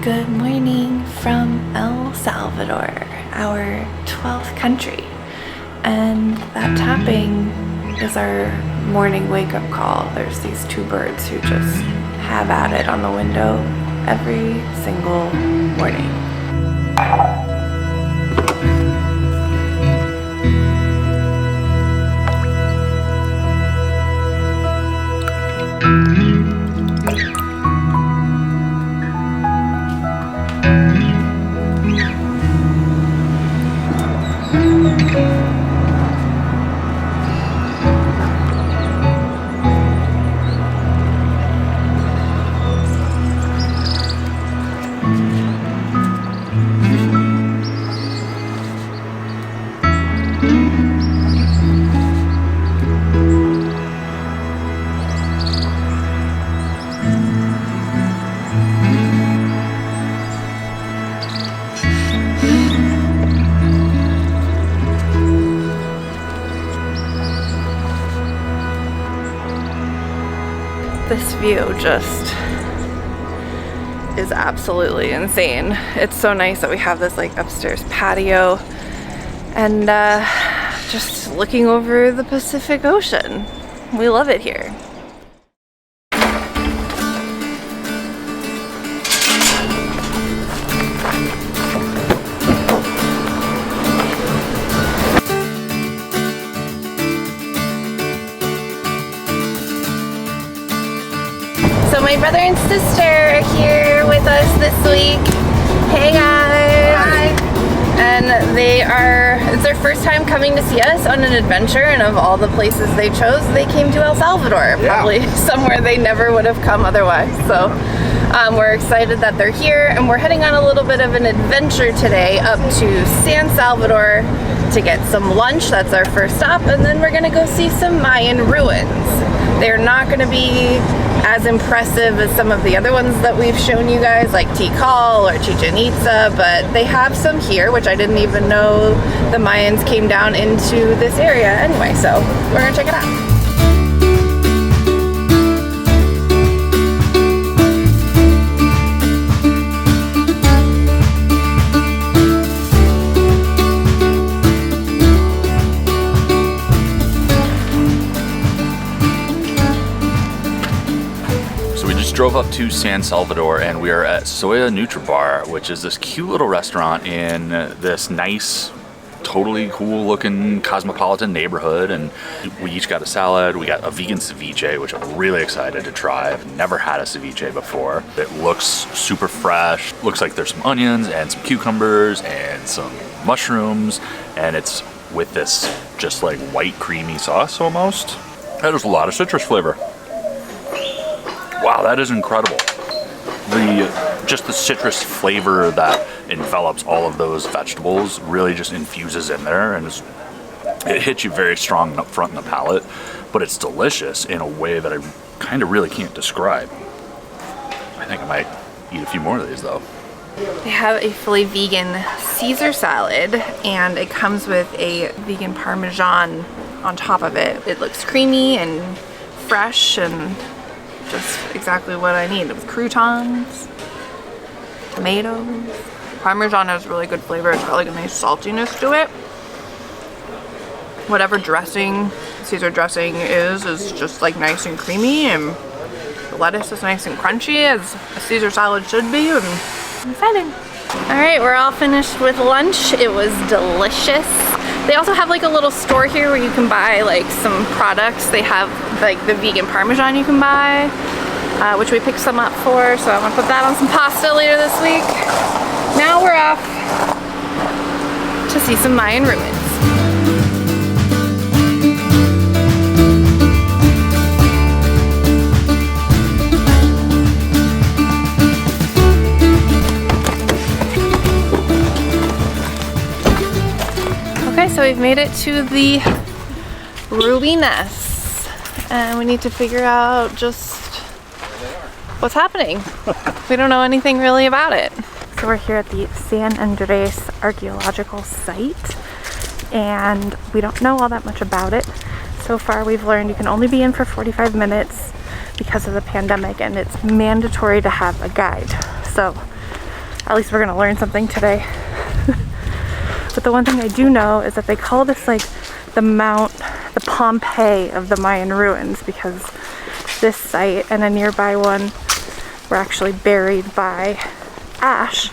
Good morning from El Salvador, our 12th country. And that tapping is our morning wake-up call. There's these two birds who just have at it on the window every single morning. This view just is absolutely insane. It's so nice that we have this like upstairs patio and just looking over the Pacific Ocean. We love it here. So my brother and sister are here with us this week. Hey guys! Hi! And it's their first time coming to see us on an adventure, and of all the places they chose, they came to El Salvador. Yeah. Probably somewhere they never would have come otherwise. So we're excited that they're here, and we're heading on a little bit of an adventure today up to San Salvador to get some lunch. That's our first stop, and then we're gonna go see some Mayan ruins. They're not gonna be as impressive as some of the other ones that we've shown you guys, like Tikal or Chichen Itza, but they have some here, which I didn't even know the Mayans came down into this area anyway, so we're gonna check it out. Drove up to San Salvador and we are at Soya Nutribar, which is this cute little restaurant in this nice, totally cool looking cosmopolitan neighborhood. And we each got a salad. We got a vegan ceviche, which I'm really excited to try. I've never had a ceviche before. It looks super fresh. Looks like there's some onions and some cucumbers and some mushrooms, and it's with this just like white creamy sauce almost. There's a lot of citrus flavor. Wow, that is incredible. Just the citrus flavor that envelops all of those vegetables really just infuses in there, and it hits you very strong up front in the palate, but it's delicious in a way that I kind of really can't describe. I think I might eat a few more of these though. They have a fully vegan Caesar salad, and it comes with a vegan Parmesan on top of it. It looks creamy and fresh and just exactly what I need, with croutons, tomatoes. Parmesan has really good flavor. It's got like a nice saltiness to it. Whatever dressing, Caesar dressing is just like nice and creamy, and the lettuce is nice and crunchy, as a Caesar salad should be, and I'm excited. All right, we're all finished with lunch. It was delicious. They also have like a little store here where you can buy like some products. They have like the vegan Parmesan you can buy, which we picked some up for, so I'm gonna put that on some pasta later this week. Now we're off to see some Mayan ruins. So we've made it to the ruinas, and we need to figure out just what's happening. We don't know anything really about it. So we're here at the San Andres Archeological Site, and we don't know all that much about it. So far we've learned you can only be in for 45 minutes because of the pandemic, and it's mandatory to have a guide. So At least we're gonna learn something today. But the one thing I do know is that they call this like the Pompeii of the Mayan ruins, because this site and a nearby one were actually buried by ash,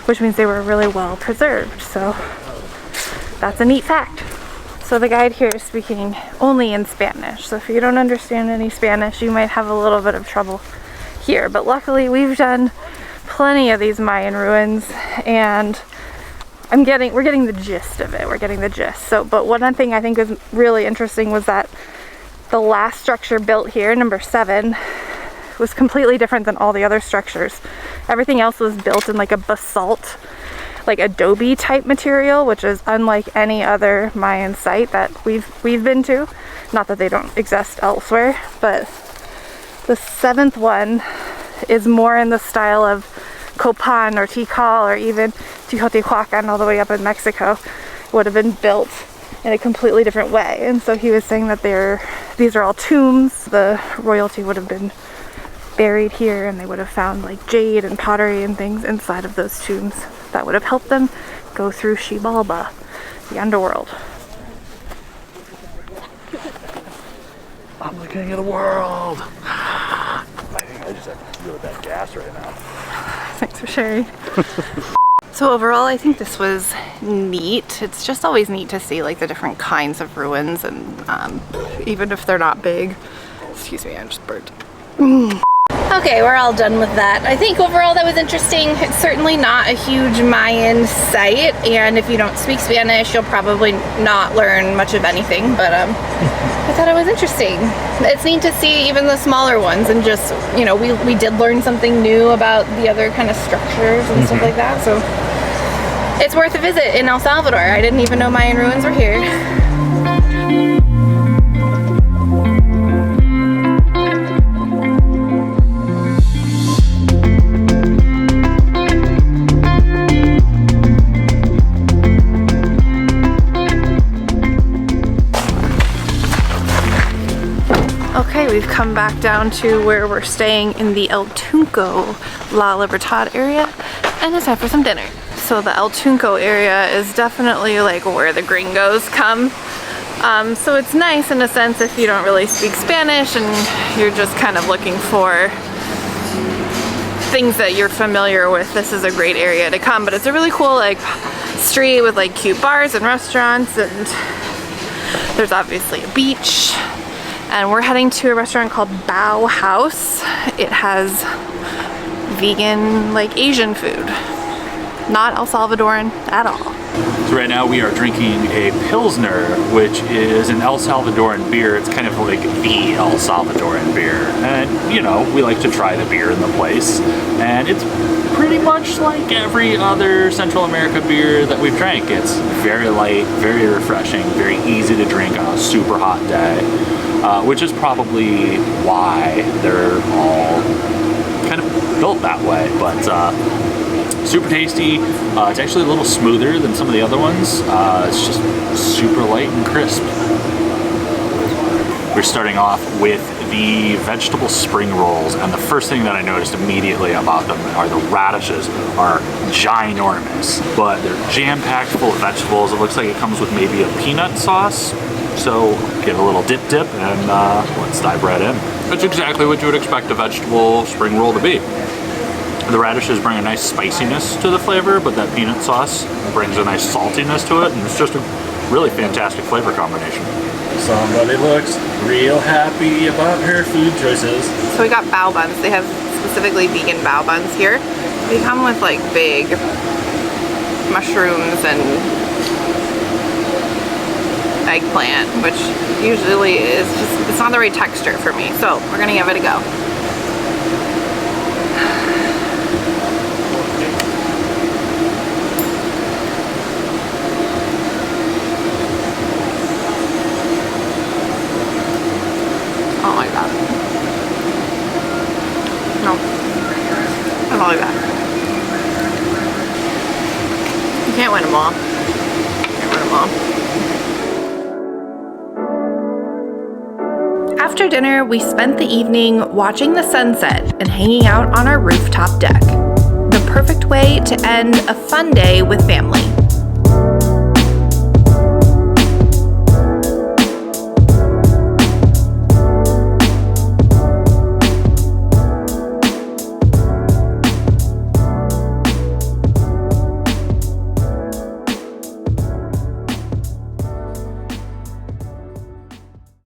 which means they were really well preserved. So that's a neat fact. So the guide here is speaking only in Spanish. So if you don't understand any Spanish, you might have a little bit of trouble here. But luckily we've done plenty of these Mayan ruins, and we're getting the gist of it. We're getting the gist. So, but one thing I think was really interesting was that the last structure built here, number 7, was completely different than all the other structures. Everything else was built in like a basalt, like adobe type material, which is unlike any other Mayan site that we've been to. Not that they don't exist elsewhere, but the 7th one is more in the style of Copan or Tikal, or even Teotihuacan all the way up in Mexico, would have been built in a completely different way. And so he was saying that these are all tombs. The royalty would have been buried here, and they would have found like jade and pottery and things inside of those tombs that would have helped them go through Xibalba, the underworld. I'm the king of the world. I think I just have really bad gas right now. Thanks for sharing. So overall, I think this was neat. It's just always neat to see like the different kinds of ruins, and even if they're not big. Excuse me, I just burped. Okay, we're all done with that. I think overall that was interesting. It's certainly not a huge Mayan site, and if you don't speak Spanish, you'll probably not learn much of anything, but I thought it was interesting. It's neat to see even the smaller ones, and just, you know, we did learn something new about the other kind of structures and stuff like that, so it's worth a visit in El Salvador. I didn't even know Mayan ruins were here. Okay, we've come back down to where we're staying in the El Tunco La Libertad area, and it's time for some dinner. So the El Tunco area is definitely like where the gringos come. So it's nice in a sense if you don't really speak Spanish and you're just kind of looking for things that you're familiar with. This is a great area to come, but it's a really cool like street with like cute bars and restaurants, and there's obviously a beach. And we're heading to a restaurant called Bao House. It has vegan, like Asian food. Not El Salvadoran at all. So right now we are drinking a Pilsner, which is an El Salvadoran beer. It's kind of like the El Salvadoran beer. And, you know, we like to try the beer in the place. And it's pretty much like every other Central America beer that we've drank. It's very light, very refreshing, very easy to drink on a super hot day. Which is probably why they're all kind of built that way. But super tasty. It's actually a little smoother than some of the other ones. It's just super light and crisp. We're starting off with the vegetable spring rolls, and the first thing that I noticed immediately about them are the radishes are ginormous, but they're jam-packed full of vegetables. It looks like it comes with maybe a peanut sauce. So give a little dip and let's dive right in. That's exactly what you would expect a vegetable spring roll to be. The radishes bring a nice spiciness to the flavor, but that peanut sauce brings a nice saltiness to it, and it's just a really fantastic flavor combination. Somebody looks real happy about her food choices. So we got bao buns. They have specifically vegan bao buns here. They come with like big mushrooms and eggplant, which usually is just, it's not the right texture for me. So we're gonna give it a go. Oh my god. No. I don't like that. You can't win them all. Can't win them all. After dinner, we spent the evening watching the sunset and hanging out on our rooftop deck. The perfect way to end a fun day with family.